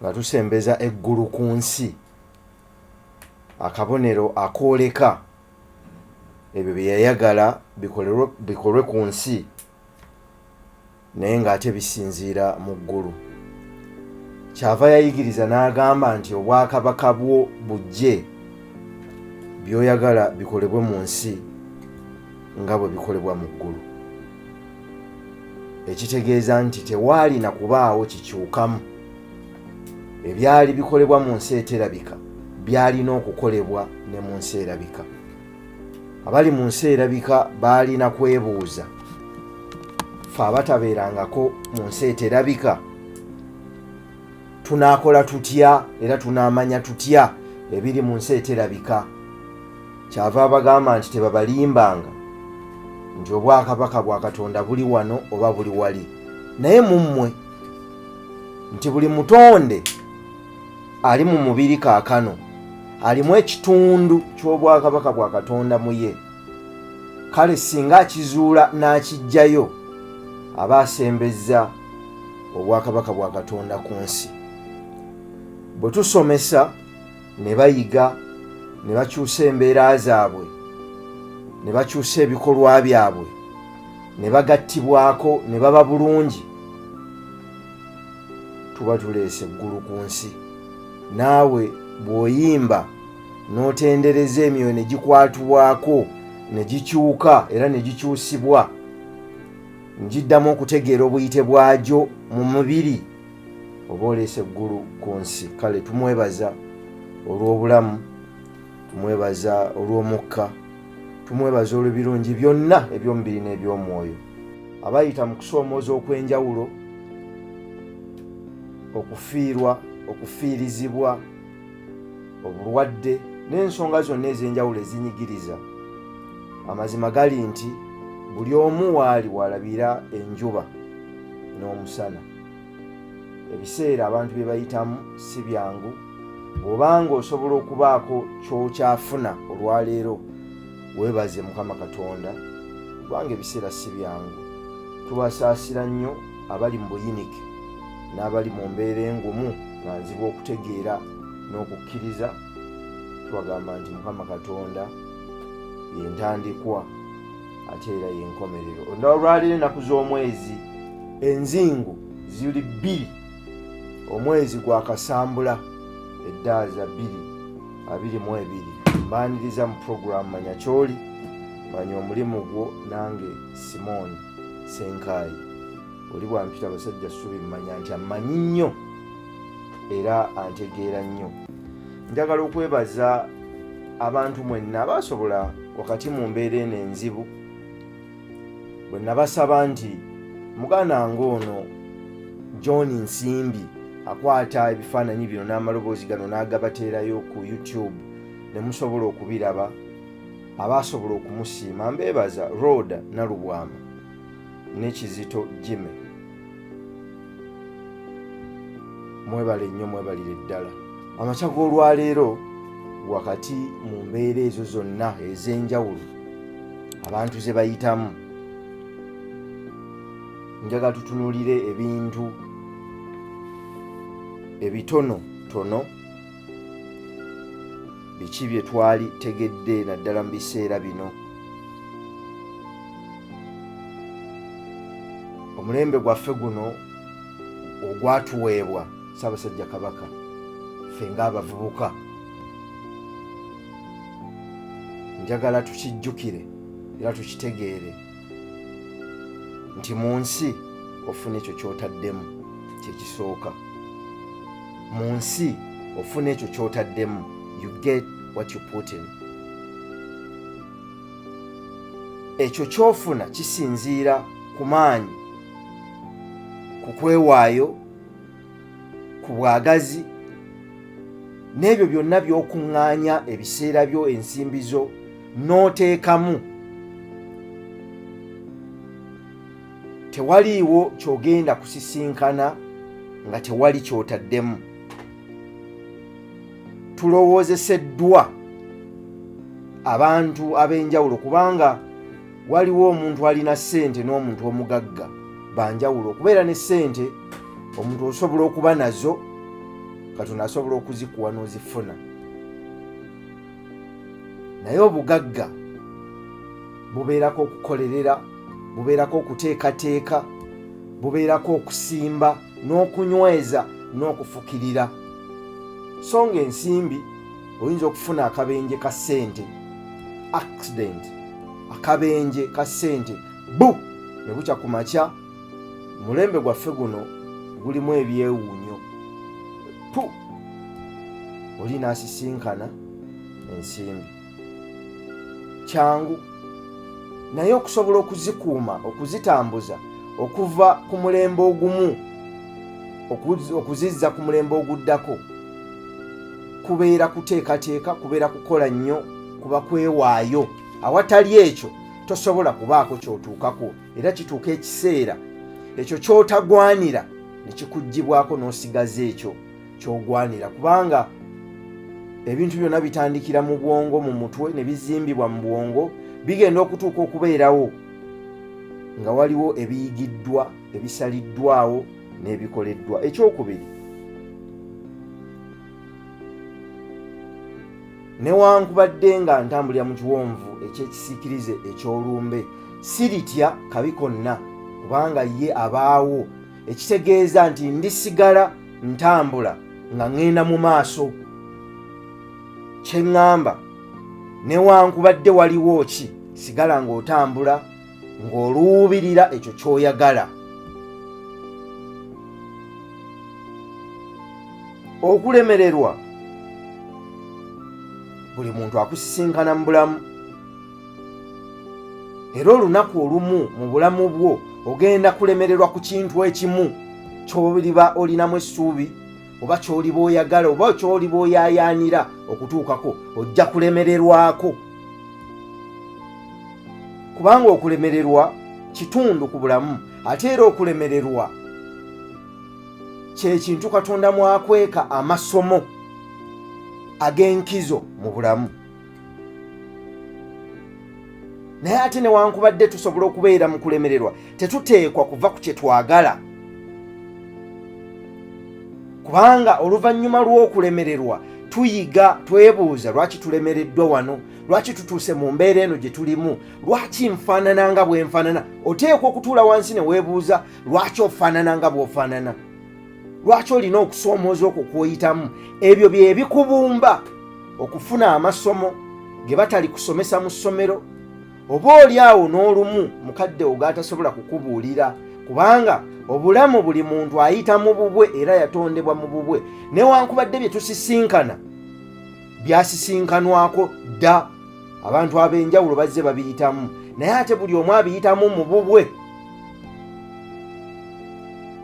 nga tusembeza eggulu ku nsi, akabonero akooleka ebyo bye yayagala bikolwe ku nsi naye ng'ate bisinziira mu ggulu. Kyava yayigiriza n'agamba nti obwakabaka bwo bujje, by'oyagala bikolebwe mu nsi nga bwe bikolebwa mu ggulu. Ekitegeeza nti tewaali na kubaawo kikyukamu. Ebyali bikolebwa mu nsi eterabika byalina okukolebwa ne mu nsi erabika. Abali mu nsi erabika baalina kwebuuza, ffe abatabeerangako mu nsi eterabika tunaakola tutya era tunaamanya tutya ebiri mu nsi eterabika? Kyava abagamba nti tebabalimbanga nti obwakabaka bwa Katonda buli wano oba buli wali, naye mu mmwe nti buli mutonde ali mu mubiri kaakano alimu ekitundu ky'obwakabaka bwa Katonda mu ye. Kale singa akizuula n'akijjayo aba asembezza obwakabaka bwa Katonda ku nsi. Bwe tusomesa ne bayiga ne bakyusa embeera zaabwe ne bakyusa ebikolwa byabwe ne bagattibwako ne baba bulungi, tuba tuleese eggulu ku nsi. Naawe bw'oyimba n'otendereza emyoyo ne gikwatibwako ne gikyuka era ne gikyusibwa, ngiddamu okutegeera obuyite bwagyo mu mubiri, oba oleese eggulu ku nsi. Kale tumwebaza olw'obulamu, tumwebaza olw'omukka, tumwebaza olw'ebirungi byonna eby'omubiri n'eby'omwoyo. Abayita mu kusoomooza okw'enjawulo, okufiirwa, okufiirizibwa, obulwadde n'ensonga zonna ez'enjawulo ezinyigiriza, amazima gali nti buli omu waali walabira enjuba n'omusana. Ebiseera abantu bye bayitamu si byangu. Bw'obanga osobola okubaako ky'okyafuna olwaleero, weebaze Mukama Katonda, kubanga ebiseera si byangu. Tubasaasira nnyo abali mu buyinike n'abali mu mbeera engumu nga nzibu okutegeera n'okukkiriza. Tubagamba nti Mukama Katonda ye ntandikwa ate era ye nkomerero. Olwaleero ennaku z'omwezi enzingu ziri 2, omwezi gwa Kasambula eddaaza 2022. Mbaaniriza mu puroguramu Manya Kyoli, manya omulimu gwo, nange Simoni Ssenkaayi. Oli bwampita basajja ssubi mmanya nti ammanyi nnyo era antegeera nnyo. Njagala okwebaza abantu mwenna abasobola wakati mu mbeera eno enzibu, bwe nabasaba nti muganda ng'ono John Ensimbi akwata ebifaananyi bino n'amaloboozi gano n'agabateerayo ku YouTube ne musobola okubiraba, abaasobola okumusiima mbeebaza Roda Nalubwama ne Kizito Jime. Mwebale nnyo, mwebalire ddala. Amakya g'olwaleero wakati mu mbeera ezo zonna ez'enjawulo abantu ze bayitamu, njagala tutunuulire ebintu ebitonotono biki bye twali tegedde naddala mu biseera bino. Omulembe gwaffe guno ogwatuweebwa Ssaabasajja Kabaka, ffe ng'abavubuka, njagala tukijjukire era tukitegeere nti mu nsi ofuna ekyo ky'otaddemu kyekisooka. Mu nsi ofuna ekyo ky'otaddemu, you get what you put in. Ekyo ky'ofuna kisinziira ku maanyi, ku kwewaayo, ku bwagazi n'ebyo byonna by'okuŋŋaanya ebiseera byo, ensimbi zo n'oteekamu. Tewaliiwo ky'ogenda kusisinkana nga tewali ky'otaddemu. Tulowoozeseddwa abantu ab'enjawulo kubanga waliwo omuntu alina ssente n'omuntu omugagga banjawulo. Okubeera ne ssente omuntu osobola okuba nazo Katonda asobola okuzikuwa n'ozifuna. Naye obugagga bubeerako okukolerera, bubeerako okuteekateeka, bubeerako okusimba n'okunyweza n'okufukirira. So ng'ensimbi oyinza okufuna akabenje ka ssente, accident, akabenje ka ssente, bu ne bukya ku makya. Mulembe gwaffe guno gulimu ebyewuunyo. Oli n'asisinkana ensimbi. Kyangu naye okusobola okuzikuuma, okuzitambuza okuva ku mulembe ogumu okuzizza ku mulembe oguddako, kubeera kuteekateeka, kubeera kukola nnyo, kuba kwewaayo. Awatali ekyo tosobola kubaako ky'otuukako, era kituuka ekiseera ekyo ky'otagwanira ne kikuggibwako n'osigaza ekyo ky'ogwanira, kubanga ebintu byonna bitandikira mu bwongo, mu mutwe, ne bizimbibwa mu bwongo, bigenda okutuuka okubeerawo nga waliwo ebiyigiddwa, ebisaliddwawo n'ebikoleddwa. Ekyokubiri, newankubadde nga ntambulira mu kiwonvu ekyekisiikirize eky'olumbe, siritya kabi konna, kubanga ye abaawo. Ekitegeeza nti ndisigala ntambula nga ŋŋenda mu maaso. Kye ŋŋamba, newankubadde waliwo ki, sigala ng'otambula ng'oluubirira ekyo ky'oyagala. Okulemererwa, buli muntu akusisinkana mu bulamu, era olunaku olumu mu bulamu bwo ogenda kulemererwa ku kintu ekimu ky'oliba olinamu essuubi, oba ky'oliba oyagala, oba ky'oliba oyaayaanira okutuukako, ojja kulemererwako. Kubanga okulemererwa kitundu ku bulamu, ate era okulemererwa kye kintu Katonda mwakweka amasomo ag'enkizo mu bulamu. Naye ate newankubadde tusobola okubeera mu kulemererwa, tetuteekwa kuva ku kye twagala, kubanga oluvannyuma lw'okulemererwa tuyiga, twebuuza lwaki tulemereddwa wano, lwaki tutuuse mu mbeera eno gye tulimu, lwaki nfaanana nga bwe nfaanana. Oteekwa okutuula wansi ne weebuuza lwaki ofaanana nga bw'ofaanana, lwaki olina okusoomooza okwo kw'oyitamu. Ebyo bye bikubumba okufuna amasomo ge batali kusomesa mu ssomero, oba oli awo n'olumu mukadde wo g'atasobola kukubuulira, kubanga obulamu buli muntu ayita mu bubwe era yatondebwa mu bubwe. Newankubadde bye tusisinkana byasisinkanwako dda, abantu ab'enjawulo bazze babiyitamu, naye ate buli omu abiyitamu mu bubwe.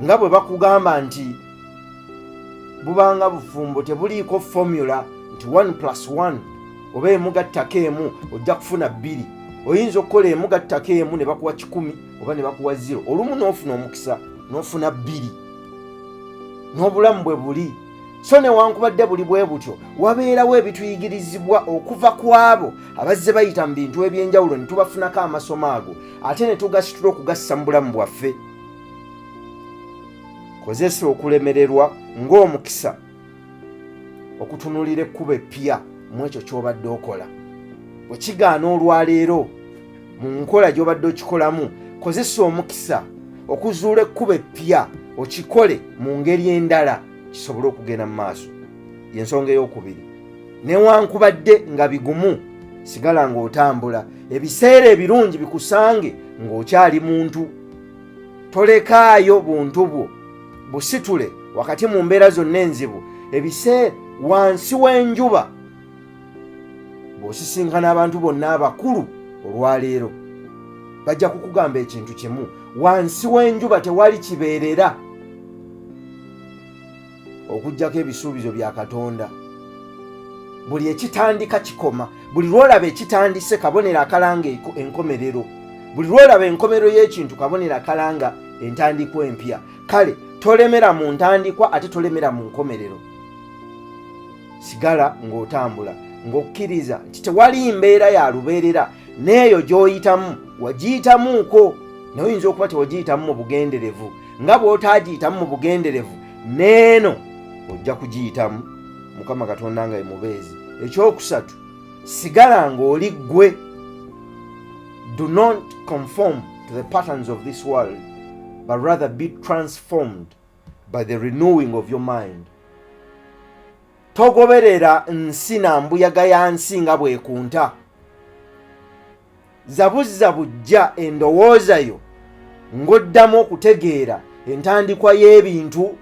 Nga bwe bakugamba nti bubanga bufumbo, tebuliiko formula nti 1+1 oba emugattako emu ojja kufuna 2. Oyinza okukola emugattako emu ne bakuwa 10 oba ne bakuwa 0, olumu n'ofuna omukisa n'ofuna 2, n'obulamu bwe buli. So newankubadde buli bwe butyo, wabeerawo ebituyigirizibwa okuva ku abo abazze bayita mu bintu eby'enjawulo ne tubafunako amasomo ago, ate ne tugasitula okugassa mu bulamu bwaffe. Kozesa okulemererwa ng'omukisa okutunulira ekkubo eppya mu ekyo ky'obadde okola. Bwe kigaana olwaleero mu nkola gy'obadde okikolamu, kozesa omukisa okuzuula ekkubo eppya okikole mu ngeri endala kisobole okugenda mu maaso. Y'ensonga ey'okubiri. Newankubadde nga bigumu, sigala ng'otambula. Ebiseera ebirungi bikusange ng'okyali muntu. Tolekaayo buntu bwo busitule wakati mu mbeera zonna enzibu. Ebiseera wansi w'enjuba, bw'osisinkana abantu bonna abakulu olwaleero, bajja kukugamba ekintu kimu: wansi w'enjuba tewali kibeerera okuggyako ebisuubizo bya Katonda. Buli ekitandika kikoma. Buli lw'olaba ekitandise, kabonero akalanga enkomerero. Buli lw'olaba enkomerero y'ekintu, kabonero akalanga entandikwa empya. Kale tolemera mu ntandikwa, ate tolemera mu nkomerero. Sigala ng'otambula, ng'okkiriza nti tewali mbeera ya lubeerera, n'eyo gy'oyitamu wagiyitamuuko. Naye oyinza okuba tewagiyitamu mu bugenderevu. Nga bw'otaagiyitamu mu bugenderevu, n'eno ojja kugiyitamu Mukama Katonda nga emubeezi. Ekyokusatu, sigala ng'oli ggwe. Do not conform to the patterns of this world, but rather be transformed by the renewing of your mind. Togoberera nsi na mbuyaga ya nsi nga bwekunta. Zabuzza bujja endowooza yo ng'oddamu okutegeera entandikwa y'ebintu,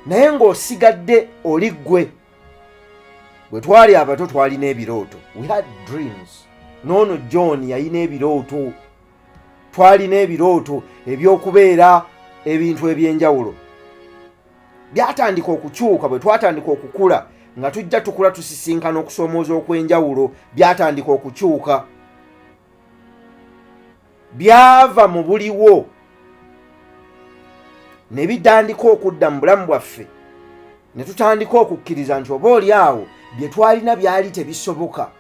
naye ng'osigadde oli ggwe. Bwe twali abato twalina ebirooto. We had dreams. Noono John yalina ebirooto. Twalina ebirooto eby'okubeera ebintu eby'enjawulo. Byatandika okukyuka bwe twatandika okukula, nga tujja tukula tusisinkana okusomooza okw'enjawulo, byatandika okukyuka. Byava mu buliwo ne bitandika okudda mu bulamu bwaffe, ne tutandika okukkiriza nti oba oli awo bye twalina byali tebisoboka.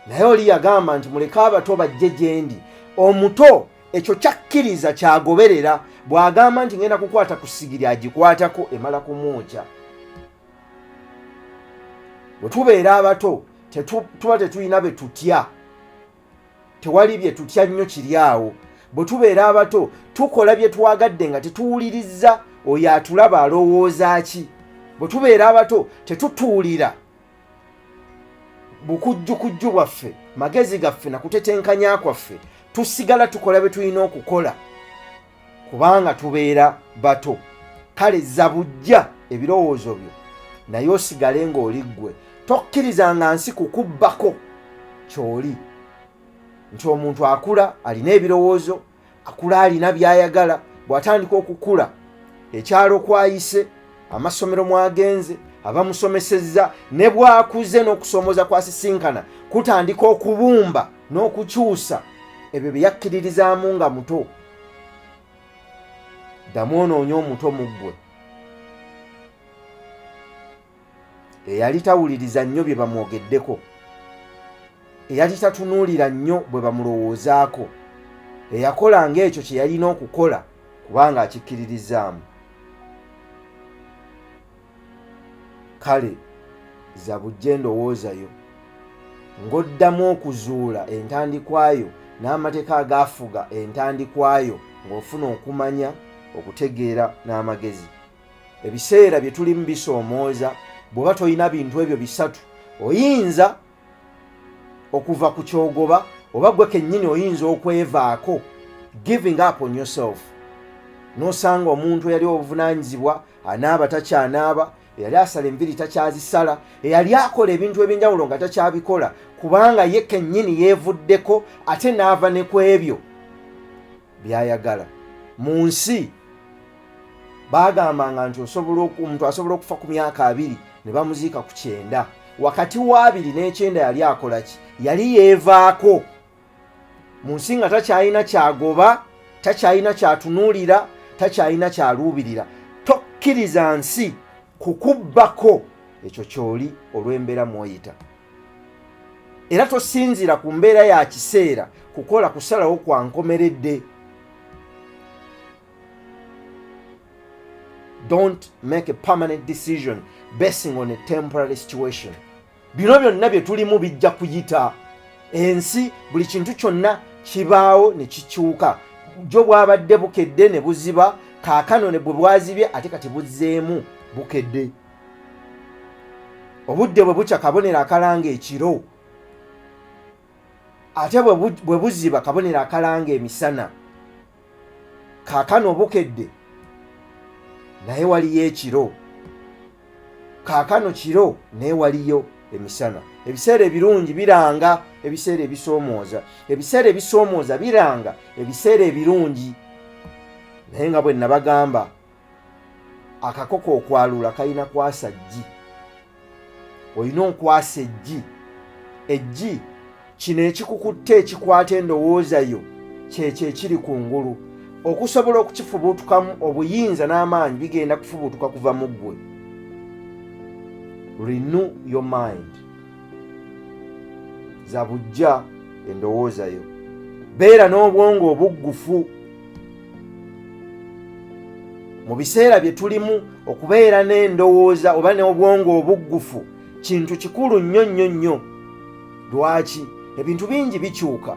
Naye oli yagamba nti muleke abato bajje gye ndi. Omuto ekyo kyakkiriza kyagoberera. Bw'agamba nti ngenda kukwata ku ssigiri agikwatako emala kumwokya. Bwe tubeera abato tuba tetulina be tutya. Tewali bye tutya nnyo kiri awo. Bwe tubeera abato tukola bye twagadde nga tetuwulirizza oyo atulaba alowooza ki. Bwe tubeera abato tetutuulira bukujjukujju bwaffe, magezi gaffe na kutetenkanya kwaffe. Tusigala tukola bye tulina okukola kubanga tubeera bato. Kale zabujja ebirowoozo byo, naye osigale ng'oli ggwe. Tokkirizanga nsi kukubbako ky'oli. Nti omuntu akula alina ebirowoozo, akula alina by'ayagala. Bw'atandika okukula, ekyalo kwayise, amasomero mwagenze, abamusomesezza, ne bw'akuze n'okusomooza kwasisinkana, kutandika okubumba n'okukyusa ebyo bye yakkiririzaamu nga muto. Ddamu onoonye omuto mu ggwe eyali tawuliriza nnyo bye bamwogeddeko, eyali tatunuulira nnyo bwe bamulowoozaako, eyakolanga ekyo kye yalina okukola kubanga akikkiririzaamu. Kale zabujja endowooza yo ng'oddamu okuzuula entandikwayo n'amateeka agaafuga entandikwayo, ng'ofuna okumanya, okutegeera n'amagezi. Ebiseera bye tulimu bisoomooza. Bw'oba tolina bintu ebyo bisatu, oyinza okuva ku kyogoba, oba gwe kennyini oyinza okwevaako, giving up on yourself. N'osanga omuntu eyali obuvunaanyizibwa anaaba takyanaaba, eyali asala enviri takyazisala, eyali akola ebintu eby'enjawulo nga takyabikola kubanga ye kennyini yeevuddeko, ate n'ava ne ku ebyo by'ayagala. Mu nsi baagambanga nti omuntu asobola okufa ku myaka 2 ne bamuziika ku 9. Wakati wa 2 n'e9 yali akola ki? Yali yeevaako. Mu nsi nga takyalina kyagoba, takyalina kyatunuulira, takyalina kyaluubirira. Tokkiriza nsi kukubbako ekyo ky'oli olw'embeera mw'oyita. Era tosinzira ku mbeera ya kiseera kukola kusalawo kwa nkomeredde. Don't make a permanent decision basing on a temporary situation. Bino byonna bye tulimu bijja kuyita. Ensi buli kintu kyonna kibaawo ne kikyuka. Jo bwabadde bukedde ne buziba, kaakano ne bwe bwazibye ate kati buzzeemu bukedde. Obudde bwe bukya kabonero akalanga ekiro, ate bwe buziba kabonero akalanga emisana. Kaakano bukedde naye waliyo ekiro, kaakano kiro naye waliyo emisana. Ebiseera ebirungi biranga ebiseera ebisoomooza, ebiseera ebisoomooza biranga ebiseera ebirungi. Naye nga bwe nabagamba, akakoko okwalula kalina kwasa ggi. Olina okwasa eggi. Eggi kino ekikukutte ekikwata endowooza yo kyekyo ekiri kungulu. Okusobola okukifubuutukamu obuyinza n'amaanyi bigenda kufubuutuka kuva mu ggwe. Renew your mind. Zabujja endowooza yo. Beera n'obwongo obuggufu. mu biseera bye tulimu okubeera n'endowooza oba n'obwongo obuggufu kintu kikulu nnyo. Lwaki? Ebintu bingi bikyuka.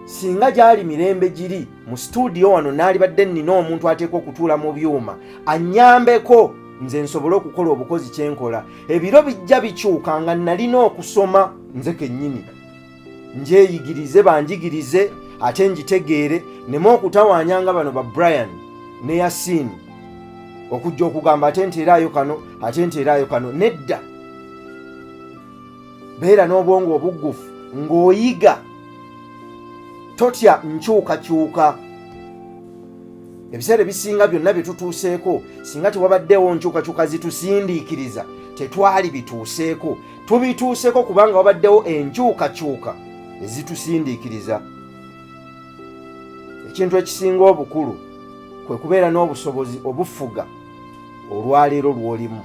Singa gyali mirembe giri mu studio wano naalibadde nnina omuntu ateeka okutuula mu byuma annyambeko nze nsobole okukola obukozi kyenkola. Ebiro bijja bikyuka nga nalina okusoma nze kennyini ngyeyigirize banjigirize ate njitegeere nemu okutawaanyanga bano ba Brian ne Yasin okujja okugamba ate nteeraayo kano ate nteeraayo kano. Nedda, beera n'obwongo obuggufu ng'oyiga, totya nkyukakyuka. Ebiseera ebisinga byonna bye tutuuseeko singa tewabaddewo nkyukakyuka zitusindiikiriza tetwali bituuseeko. Tubituuseeko kubanga wabaddewo enkyukakyuka ezitusindiikiriza. Ekintu ekisinga obukulu kwe kubeera n'obusobozi obufuga olwaleero lw'olimu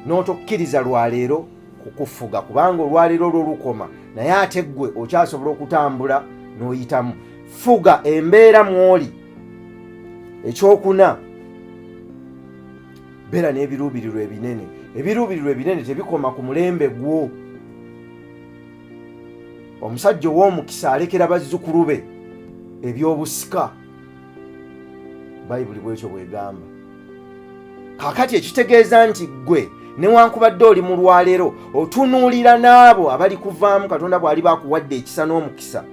n'otokkiriza lwaleero kukufuga kubanga olwaleero lwo lukoma naye ate ggwe okyasobola okutambula n'oyitamu. Fuga embeera mw'oli. Ekyokuna, beera n'ebiruubirirwa ebinene. Ebiruubirirwa ebinene tebikoma ku mulembe gwo. Omusajja ow'omukisa alekera bazzukulu be ebyobusika. Bayibuli bwekyo bwegamba. Kaakati ekitegeeza nti ggwe newankubadde oli mu lwaleero otunuulira n'abo abali kuvaamu Katonda bw'ali bakuwadde ekisa n'omukisa.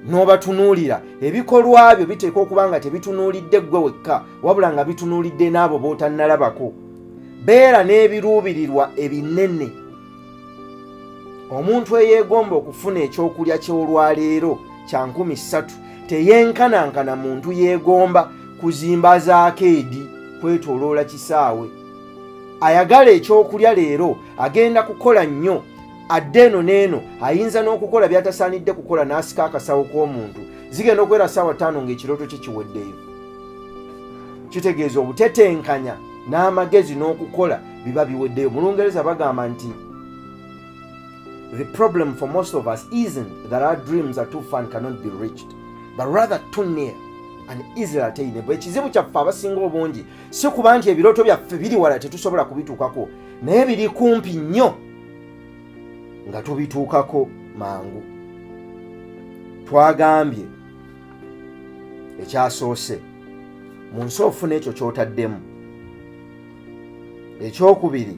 N'obatunuulira ebikolwa byo biteeka okuba nga tebitunuulidde ggwe wekka wabula nga bitunuulidde n'abo b'otannalabako. Beera n'ebiruubirirwa ebinene. Omuntu eyeegomba okufuna ekyokulya ky'olwaleero kya 3,000 teyenkanankana muntu yeegomba kuzimba zaakeedi kwetooloola kisaawe. Ayagala ekyokulya leero agenda kukola nnyo adde eno n'eno ayinza n'okukola byatasaanidde kukola n'asika akasawo k'omuntu zigenda okwera ssaawa 5 ng'ekirooto kye kiweddeyo. Kitegeeza obutetenkanya n'amagezi n'okukola biba biweddeyo. Mu Lungereza bagamba nti the problem for most of us isn't that our dreams are too far and cannot be reached, but rather too near and easily attainable. Ekizibu kyaffe abasinga obungi si kuba nti ebirooto byaffe biri wala tetusobola kubituukako, naye biri kumpi nnyo nga tubituukako mangu. Twagambye ekyasoose mu nsi ofuna ekyo ky'otaddemu. Ekyokubiri,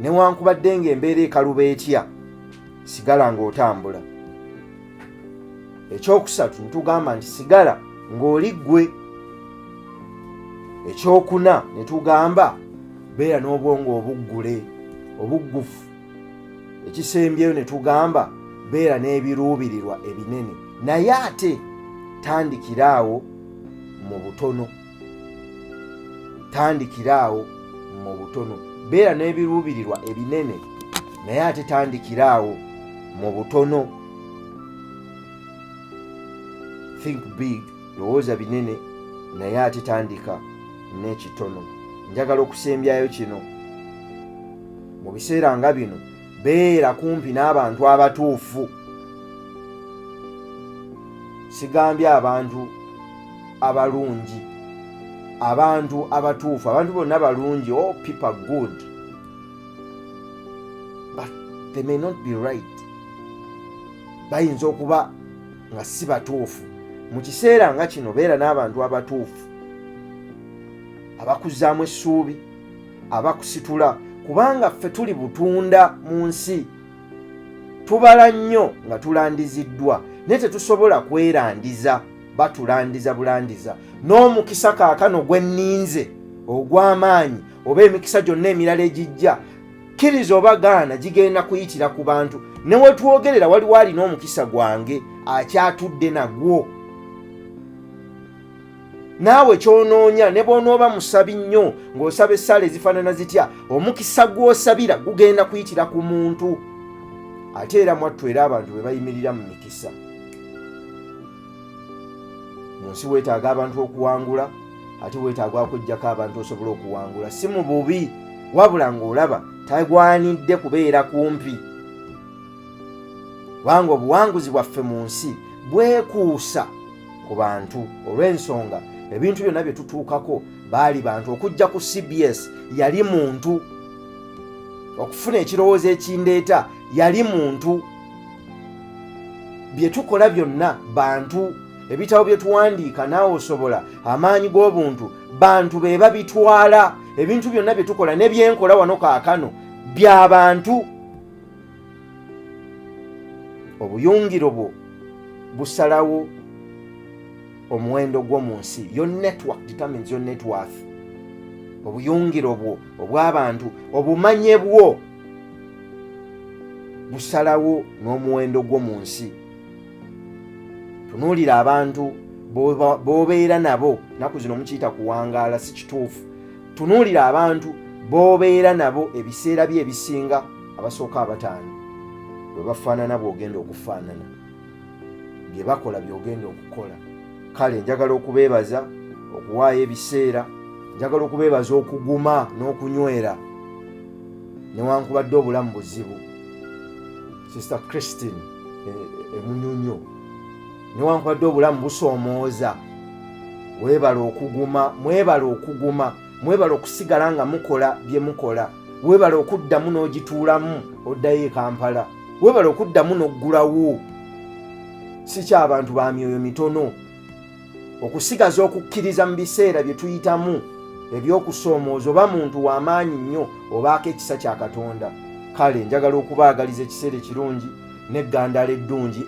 newankubadde ng'embeera ekaluba etya sigala ng'otambula. Ekyokusatu ntugamba nti sigala ng'oli ggwe. Ekyokuna ne tugamba beera n'obwongo obuggule obuggufu. Ekisembyeyo ne tugamba beera n'ebiruubirirwa ebinene, naye ate tandikiraawo mu butono. Tandikiraawo mu butono. Beera n'ebiruubirirwa ebinene naye ate tandikiraawo mu butono. Think big, lowooza binene naye ate tandika n'ekitono. Njagala okusembyayo kino. Mu biseera nga bino beera kumpi n'abantu abatuufu. Sigambye abantu abalungi, abantu abatuufu. Abantu bonna balungi, all people are good, but they may not be right. Bayinza okuba nga si batuufu. Mu kiseera nga kino beera n'abantu abatuufu abakuzaamu essuubi, abakusitula, kubanga ffe tuli butunda mu nsi. Tubala nnyo nga tulandiziddwa naye tetusobola kwerandiza, batulandiza bulandiza. N'omukisa kaakano gwe nninze ogw'amaanyi oba emikisa gyonna emirala egijja, kkiriza oba gaana gigenda kuyitira ku bantu. Ne we twogerera waliwo alina omukisa gwange akyatudde nagwo. Naawe kyonoonya ne bw'onooba musabi nnyo ng'osaba essaala ezifaanana zitya, omukisa gw'osabira gugenda kuyitira ku muntu. Ate era mwattu era abantu be bayimirira mu mikisa. Mu nsi weetaaga abantu okuwangula, ate weetaaga okuggyako abantu osobola okuwangula. Si mu bubi, wabula ng'olaba tagwanidde kubeera kumpi. Kubanga obuwanguzi bwaffe mu nsi bwekuusa ku bantu olw'ensonga ebintu byonna bye tutuukako baali bantu. Okujja ku CBS yali muntu, okufuna ekirowoozo ekindeeta yali muntu, bye tukola byonna bantu, ebitabo bye tuwandiika naawe osobola, amaanyi g'obuntu bantu be babitwala, ebintu byonna bye tukola ne byenkola wano kaakano by'abantu. Obuyungiro bwo busalawo omuwendo gw'omu nsi. Your network determines your net worth. Obuyungiro bwo obw'abantu, obumanye bwo busalawo n'omuwendo gw'omu nsi. Tunuulira abantu b'obeera nabo, naku zino mukiyita kuwangaala, si kituufu. Tunuulira abantu b'obeera nabo ebiseera bye ebisinga abasooka 5 bwe bafaanana bw'ogenda okufaanana, bye bakola by'ogenda okukola. Kale njagala okubeebaza okuwaayo ebiseera, njagala okubeebaza okuguma n'okunywera newankubadde obulamu buzibu. Sister Christine Emunyonyo, newankubadde obulamu busoomooza, weebala okuguma, mwebala okusigala nga mukola bye mukola, weebala okuddamu n'ogituulamu oddayo e Kampala, weebala okuddamu n'oggulawo. Si ky'abantu ba myoyo mitono okusigaza okukkiriza mu biseera bye tuyitamu eby'okusoomooza, oba muntu w'amaanyi nnyo obaako ekisa kya Katonda. Kale njagala okubaagaliza ekiseera ekirungi n'eggandaala eddungi.